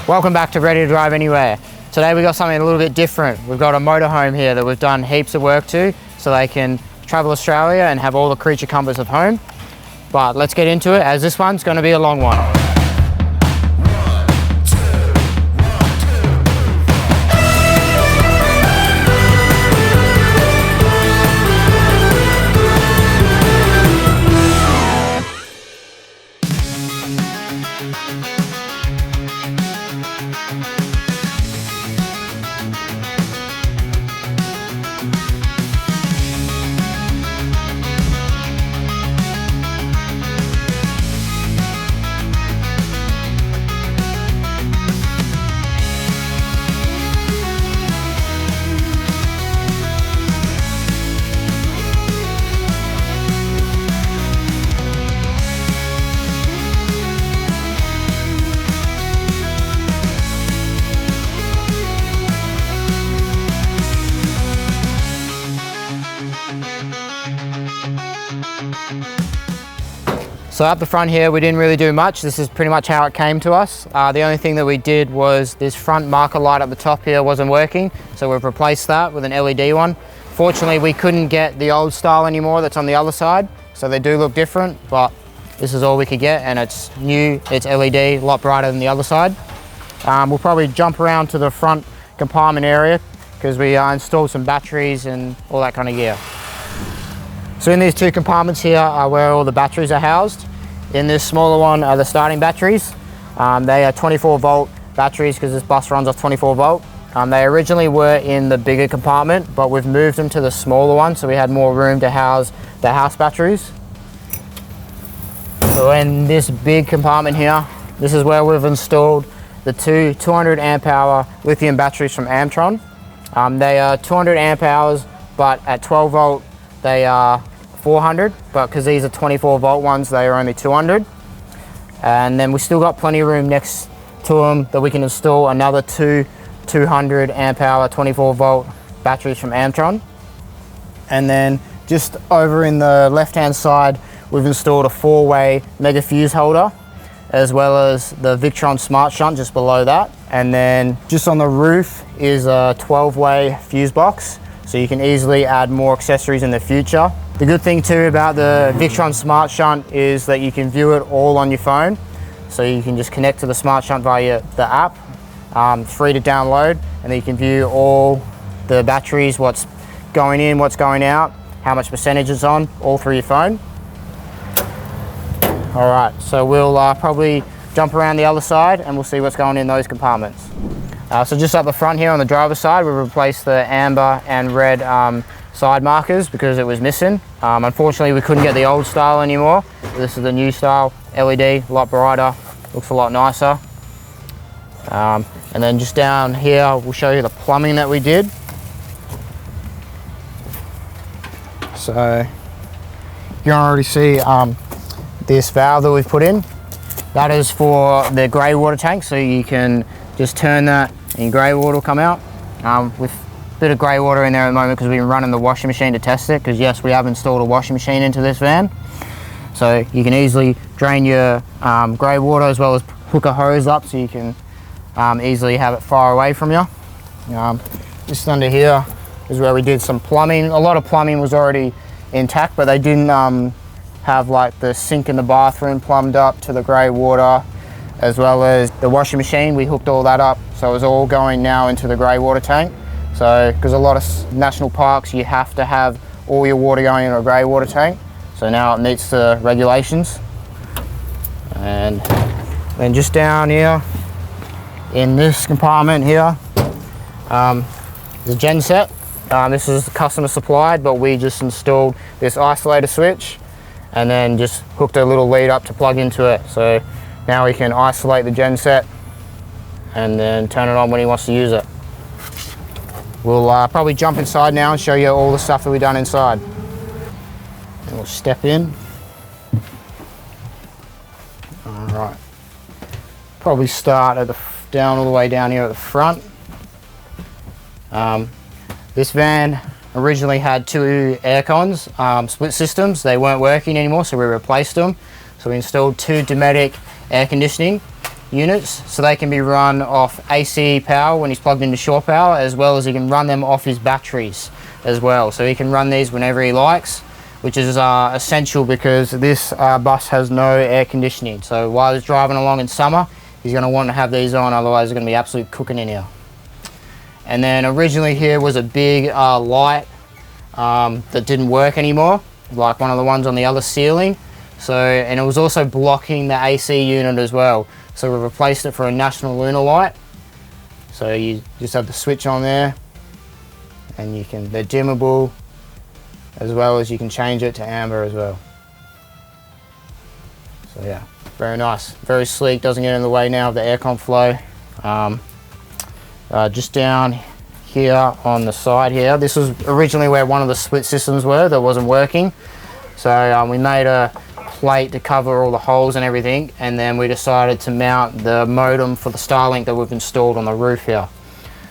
Welcome back to Ready to Drive Anywhere. Today we got something a little bit different. We've got a motorhome here that we've done heaps of work to so they can travel Australia and have all the creature comforts of home. But let's get into it, as this one's going to be a long one. So up the front here, we didn't really do much. This is pretty much how it came to us. The only thing that we did was this front marker light at the top here wasn't working, so we've replaced that with an LED one. Fortunately, we couldn't get the old style anymore that's on the other side, so they do look different, but this is all we could get, and it's new, it's LED, a lot brighter than the other side. We'll probably jump around to the front compartment area because we installed some batteries and all that kind of gear. So in these two compartments here are where all the batteries are housed. In this smaller one are the starting batteries. They are 24 volt batteries because this bus runs off 24 volt. They originally were in the bigger compartment, but we've moved them to the smaller one so we had more room to house the house batteries. So in this big compartment here, this is where we've installed the two 200 amp hour lithium batteries from Amtron. They are 200 amp hours, but at 12 volt they are 400, but because these are 24 volt ones, they are only 200. And then we still got plenty of room next to them that we can install another two 200 amp hour 24 volt batteries from Amtron. And then just over in the left hand side, we've installed a 4-way mega fuse holder, as well as the Victron smart shunt just below that. And then just on the roof is a 12-way fuse box, so you can easily add more accessories in the future. The good thing too about the Victron smart shunt is that you can view it all on your phone. So you can just connect to the smart shunt via the app, free to download, and then you can view all the batteries, what's going in, what's going out, how much percentage it's on, all through your phone. All right, so we'll probably jump around the other side and we'll see what's going in those compartments. So just up the front here on the driver's side, we replaced the amber and red side markers because it was missing. Unfortunately, we couldn't get the old style anymore. This is the new style, LED, a lot brighter, looks a lot nicer. And then just down here, we'll show you the plumbing that we did. So you can already see this valve that we've put in. That is for the grey water tank, so you can just turn that and grey water will come out. With a bit of grey water in there at the moment because we've been running the washing machine to test it, because yes, we have installed a washing machine into this van. So you can easily drain your grey water as well as hook a hose up so you can easily have it far away from you. Just under here is where we did some plumbing. A lot of plumbing was already intact, but they didn't have like the sink in the bathroom plumbed up to the grey water, as well as the washing machine. We hooked all that up, so it's all going now into the grey water tank. So because a lot of national parks, you have to have all your water going into a grey water tank, so now it meets the regulations. And then just down here in this compartment here, the gen set. This is customer supplied, but we just installed this isolator switch and then just hooked a little lead up to plug into it. So now we can isolate the gen set and then turn it on when he wants to use it. We'll probably jump inside now and show you all the stuff that we've done inside. And we'll step in. All right. Probably start at down all the way down here at the front. This van originally had two aircons, split systems. They weren't working anymore, so we replaced them. So we installed two Dometic air conditioning. units, so they can be run off AC power when he's plugged into shore power, as well as he can run them off his batteries as well. So he can run these whenever he likes, which is essential because this bus has no air conditioning. So while he's driving along in summer, he's going to want to have these on, otherwise it's going to be absolute cooking in here. And then originally here was a big light that didn't work anymore, like one of the ones on the other ceiling. So, and it was also blocking the AC unit as well. So we replaced it for a national lunar light. So you just have the switch on there, and they're dimmable, as well as you can change it to amber as well. So yeah, very nice, very sleek, doesn't get in the way now of the aircon flow. Just down here on the side here, this was originally where one of the split systems were that wasn't working. So we made a plate to cover all the holes and everything, and then we decided to mount the modem for the Starlink that we've installed on the roof here.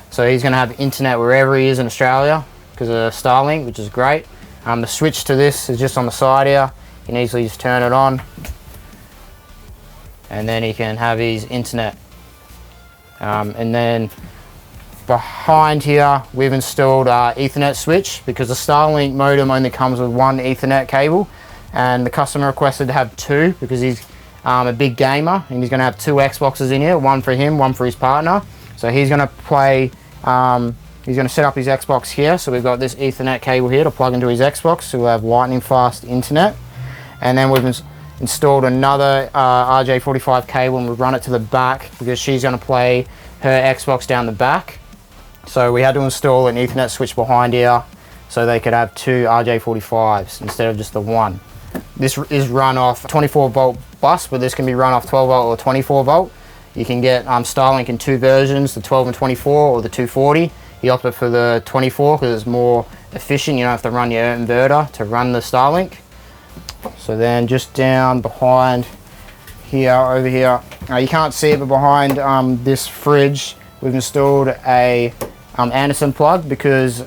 So he's going to have internet wherever he is in Australia because of Starlink, which is great. The switch to this is just on the side here. You can easily just turn it on, and then he can have his internet. And then behind here we've installed Ethernet switch, because the Starlink modem only comes with one Ethernet cable, and the customer requested to have two because he's a big gamer and he's going to have two Xboxes in here, one for him, one for his partner. So he's going to play, he's going to set up his Xbox here. So we've got this Ethernet cable here to plug into his Xbox, so we'll have lightning fast internet. And then we've installed another RJ45 cable, and we've run it to the back because she's going to play her Xbox down the back. So we had to install an Ethernet switch behind here so they could have two RJ45s instead of just the one. This is run off 24 volt bus, but this can be run off 12 volt or 24 volt. You can get Starlink in two versions, the 12 and 24 or the 240. He opted for the 24 because it's more efficient. You don't have to run your inverter to run the Starlink. So then just down behind here, over here, you can't see it, but behind this fridge, we've installed a Anderson plug because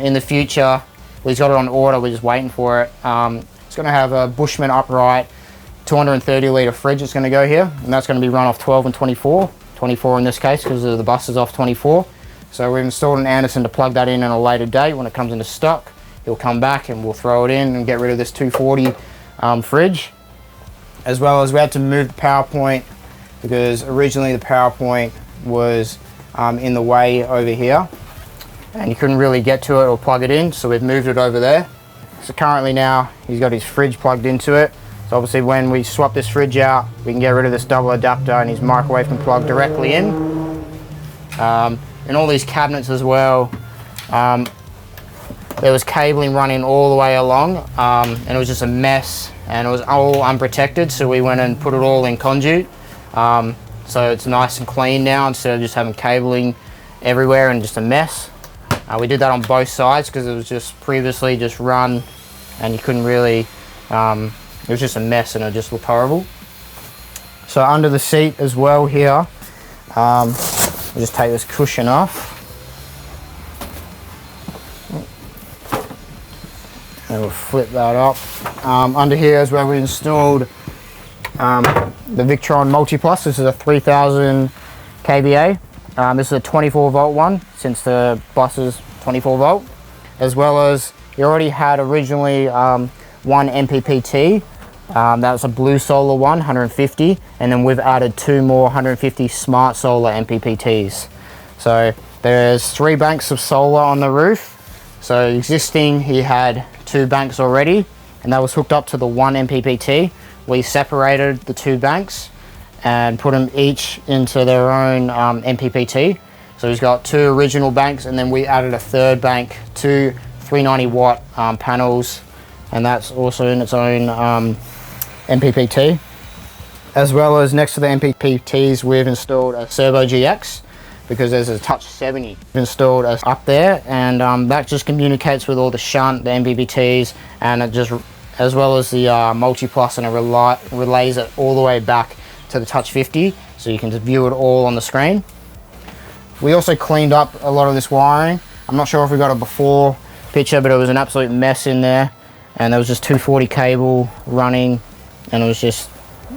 in the future, we've got it on order, we're just waiting for it. It's going to have a Bushman upright 230 litre fridge that's going to go here, and that's going to be run off 12 and 24 in this case because the bus is off 24. So we've installed an Anderson to plug that in at a later date. When it comes into stock, he'll come back and we'll throw it in and get rid of this 240 fridge. As well as we had to move the power point because originally the power point was in the way over here and you couldn't really get to it or plug it in, so we've moved it over there. So currently now he's got his fridge plugged into it. So obviously when we swap this fridge out, we can get rid of this double adapter and his microwave can plug directly in. And all these cabinets as well, there was cabling running all the way along, and it was just a mess and it was all unprotected, so we went and put it all in conduit. So it's nice and clean now instead of just having cabling everywhere and just a mess. We did that on both sides because it was just previously just run and you couldn't really, it was just a mess and it just looked horrible. So under the seat as well here, we'll just take this cushion off. And we'll flip that up. Under here is where we installed the Victron Multi Plus. This is a 3000 kVA. This is a 24 volt one since the bus is 24 volt. As well as you already had originally one MPPT. That was a blue solar one, 150. And then we've added two more 150 smart solar MPPTs. So there's 3 banks of solar on the roof. So existing, he had 2 banks already, and that was hooked up to the one MPPT. We separated the 2 banks and put them each into their own MPPT. So he's got 2 original banks, and then we added a 3rd bank, 2 390 watt panels, and that's also in its own MPPT. As well as next to the MPPTs, we've installed a Servo GX because there's a Touch 70 installed up there, and that just communicates with all the shunt, the MPPTs, and it just, as well as the Multi Plus, and it relays it all the way back to the Touch 50, so you can just view it all on the screen. We also cleaned up a lot of this wiring. I'm not sure if we got a before picture, but it was an absolute mess in there, and there was just 240 cable running, and it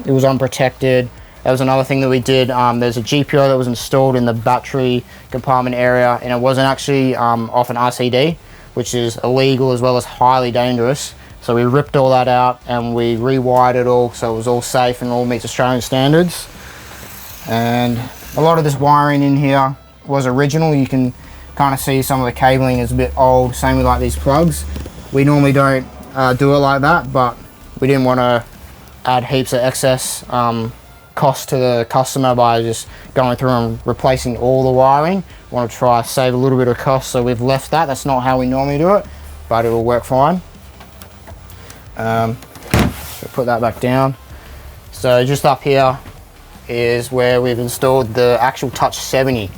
was unprotected. that was another thing that we did. There's a GPO that was installed in the battery compartment area, and it wasn't actually off an RCD, which is illegal as well as highly dangerous. So we ripped all that out and we rewired it all so it was all safe and all meets Australian standards. And a lot of this wiring in here was original. You can kind of see some of the cabling is a bit old, same with like these plugs. We normally don't do it like that, but we didn't want to add heaps of excess cost to the customer by just going through and replacing all the wiring. We want to try to save a little bit of cost, so we've left that. That's not how we normally do it, but it will work fine. So put that back down. So just up here is where we've installed the actual Touch 70.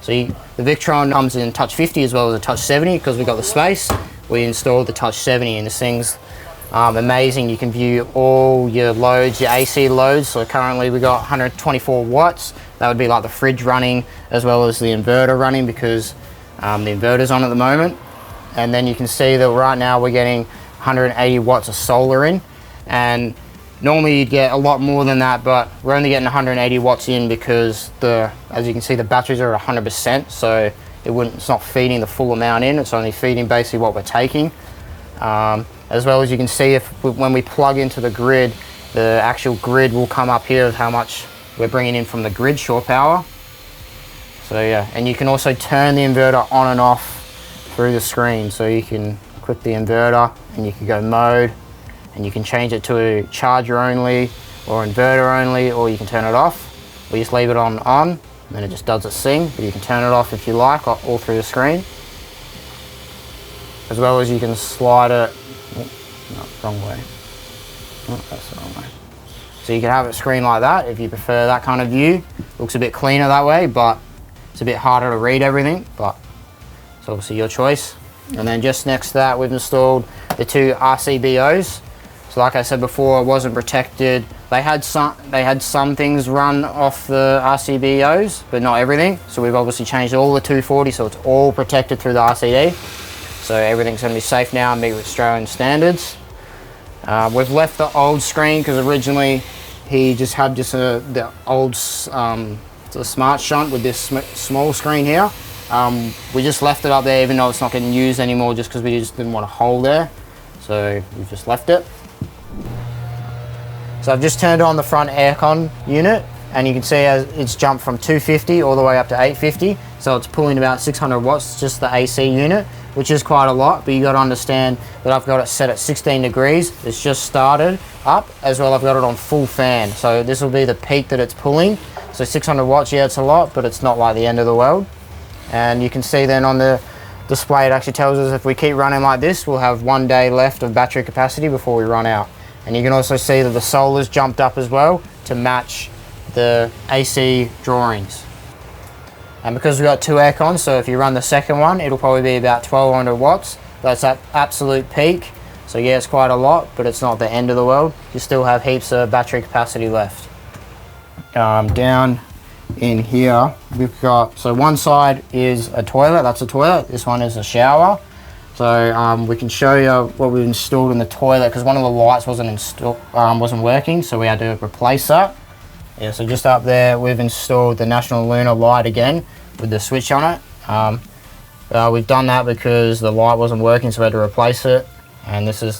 So the Victron comes in Touch 50 as well as a Touch 70 because we've got the space. We installed the Touch 70 and this thing's amazing. You can view all your loads, your AC loads. So currently we got 124 watts. That would be like the fridge running as well as the inverter running because the inverter's on at the moment. And then you can see that right now we're getting 180 watts of solar in, and normally you'd get a lot more than that, but we're only getting 180 watts in because as you can see, the batteries are at 100%, so it's not feeding the full amount in. It's only feeding basically what we're taking. As well as you can see, when we plug into the grid, the actual grid will come up here of how much we're bringing in from the grid, shore power. So yeah, and you can also turn the inverter on and off through the screen. So you can click the inverter and you can go mode, and you can change it to a charger only or inverter only, or you can turn it off. We just leave it on, and then it just does its thing, but you can turn it off if you like, all through the screen. As well as you can slide it, no, wrong way. Oh, that's the wrong way. So you can have it screen like that if you prefer that kind of view. Looks a bit cleaner that way, but it's a bit harder to read everything, but it's obviously your choice. And then just next to that, we've installed the two RCBOs. So like I said before, it wasn't protected. They had some things run off the RCBOs, but not everything. So we've obviously changed all the 240, so it's all protected through the RCD. So everything's going to be safe now and meet with Australian standards. We've left the old screen because originally he just had the old the smart shunt with this small screen here. We just left it up there even though it's not getting used anymore, just because we just didn't want a hole there. So we've just left it. So I've just turned on the front aircon unit, and you can see as it's jumped from 250 all the way up to 850. So it's pulling about 600 watts, just the AC unit, which is quite a lot, but you got to understand that I've got it set at 16 degrees. It's just started up, as well I've got it on full fan. So this will be the peak that it's pulling. So 600 watts, yeah, it's a lot, but it's not like the end of the world. And you can see then on the display, it actually tells us if we keep running like this, we'll have 1 day left of battery capacity before we run out. And you can also see that the solar's jumped up as well to match the AC drawings. And because we've got two aircons, so if you run the second one, it'll probably be about 1200 watts. That's at absolute peak. So yeah, it's quite a lot, but it's not the end of the world. You still have heaps of battery capacity left. Down in here, we've got, so one side is a toilet, that's a toilet. This one is a shower. So we can show you what we've installed in the toilet, because one of the lights wasn't working, so we had to replace that. Yeah, so just up there, we've installed the National Lunar light again with the switch on it. We've done that because the light wasn't working, so we had to replace it. And this is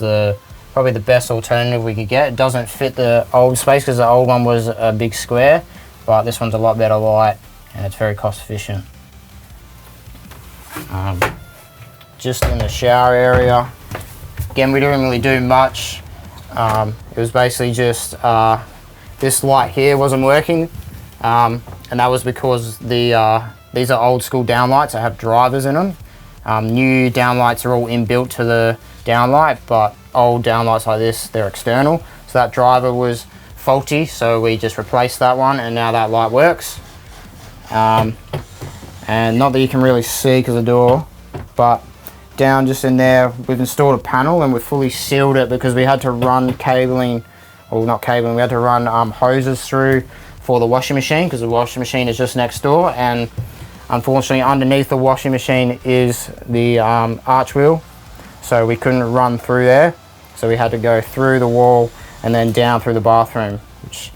probably the best alternative we could get. It doesn't fit the old space because the old one was a big square, but this one's a lot better light and it's very cost efficient. Just in the shower area, again, we didn't really do much. It was basically just this light here wasn't working, and that was because these are old school downlights that have drivers in them. New downlights are all inbuilt to the downlight, but old downlights like this, they're external. So that driver was faulty, so we just replaced that one, and now that light works. And not that you can really see because of the door, but down just in there, we've installed a panel and we've fully sealed it because we had to run cabling, or not cabling, we had to run hoses through for the washing machine because the washing machine is just next door, and unfortunately underneath the washing machine is the arch wheel, so we couldn't run through there, so we had to go through the wall and then down through the bathroom, which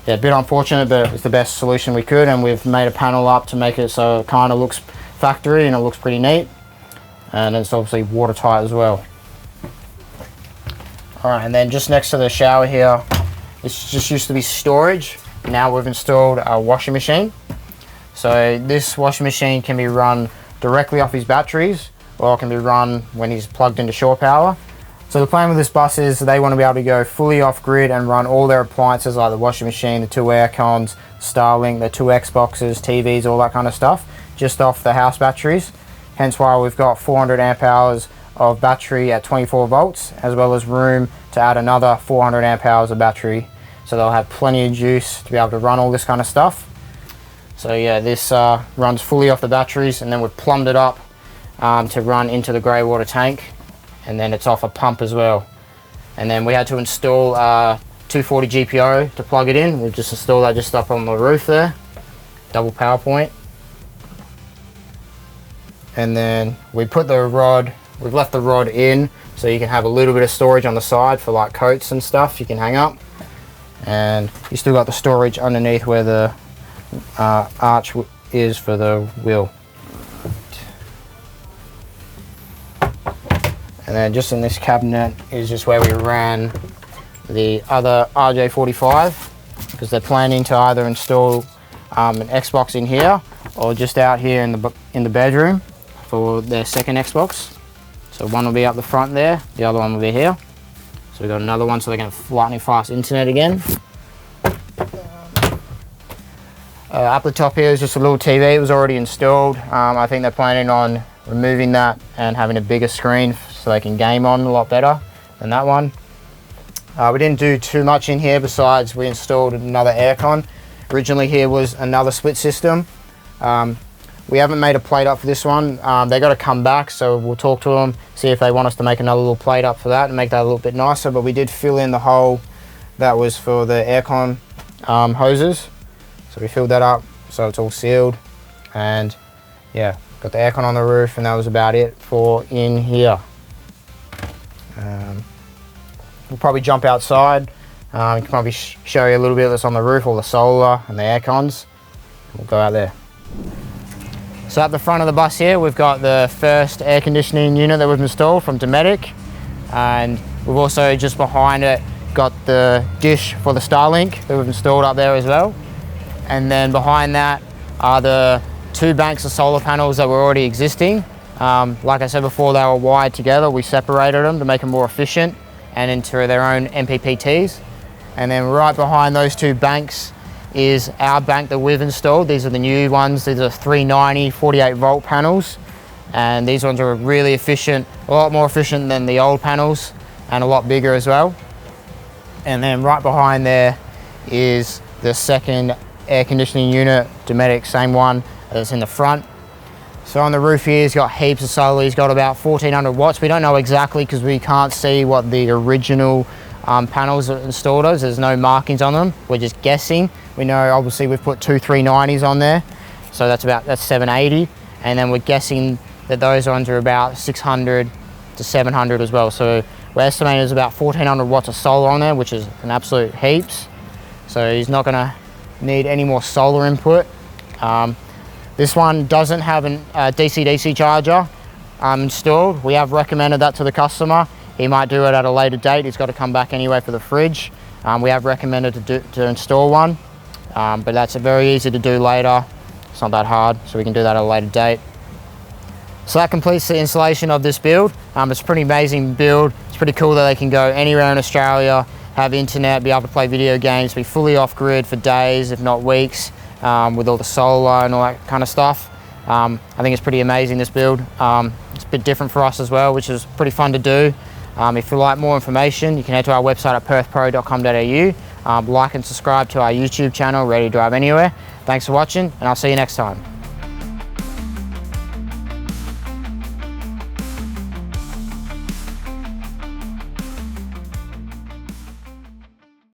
yeah, a bit unfortunate, but it's the best solution we could, and we've made a panel up to make it so it kind of looks factory and it looks pretty neat, and it's obviously watertight as well. Alright, and then just next to the shower here, it's just used to be storage. Now we've installed a washing machine. So this washing machine can be run directly off his batteries, or it can be run when he's plugged into shore power. So the plan with this bus is they want to be able to go fully off grid and run all their appliances like the washing machine, the 2 aircons, Starlink, the 2 Xboxes, TVs, all that kind of stuff, just off the house batteries. Hence why we've got 400 amp hours of battery at 24 volts, as well as room to add another 400 amp hours of battery. So they'll have plenty of juice to be able to run all this kind of stuff. So yeah, this runs fully off the batteries, and then we've plumbed it up to run into the grey water tank, and then it's off a pump as well. And then we had to install 240 GPO to plug it in. We've just installed that just up on the roof there, double power point. And then we put the rod, we've left the rod in so you can have a little bit of storage on the side for like coats and stuff you can hang up. And you still got the storage underneath where the arch is for the wheel. And then just in this cabinet is just where we ran the other RJ45, because they're planning to either install an Xbox in here or just out here in the bedroom for their second Xbox. So one will be up the front there, the other one will be here. So we've got another one so they can have lightning fast internet again. Up the top here is just a little TV. It was already installed. I think they're planning on removing that and having a bigger screen so they can game on a lot better than that one. We didn't do too much in here besides we installed another aircon. Originally here was another split system. We haven't made a plate up for this one. They got to come back, so we'll talk to them, see if they want us to make another little plate up for that and make that a little bit nicer. But we did fill in the hole that was for the aircon hoses. So we filled that up so it's all sealed, and yeah, got the aircon on the roof, and that was about it for in here. We'll probably jump outside. We can probably show you a little bit that's on the roof, all the solar and the aircons. We'll go out there. So at the front of the bus here, we've got the first air conditioning unit that we've installed from Dometic, and we've also just behind it got the dish for the Starlink that we've installed up there as well. And then behind that are the 2 banks of solar panels that were already existing. Like I said before, they were wired together. We separated them to make them more efficient and into their own MPPTs. And then right behind those 2 banks is our bank that we've installed. These are the new ones. These are 390 48 volt panels, and these ones are really efficient, a lot more efficient than the old panels, and a lot bigger as well. And then right behind there is the second air conditioning unit, Dometic, same one that's in the front. So on the roof here, he's got heaps of solar. He's got about 1400 watts. We don't know exactly because we can't see what the original panels are installed as. There's no markings on them. We're just guessing. We know obviously we've put 2 390s on there, so that's 780, and then we're guessing that those ones are about 600 to 700 as well. So we're estimating there's about 1400 watts of solar on there, which is an absolute heaps. So he's not going to need any more solar input. This one doesn't have a DC-DC charger installed. We have recommended that to the customer. He might do it at a later date. He's got to come back anyway for the fridge. We have recommended to install one, but that's very easy to do later. It's not that hard, so we can do that at a later date. So that completes the installation of this build. It's a pretty amazing build. It's pretty cool that they can go anywhere in Australia, have internet, be able to play video games, be fully off grid for days, if not weeks, with all the solar and all that kind of stuff. I think it's pretty amazing, this build. It's a bit different for us as well, which is pretty fun to do. If you'd like more information, you can head to our website at perthpro.com.au. Like and subscribe to our YouTube channel, Ready to Drive Anywhere. Thanks for watching, and I'll see you next time.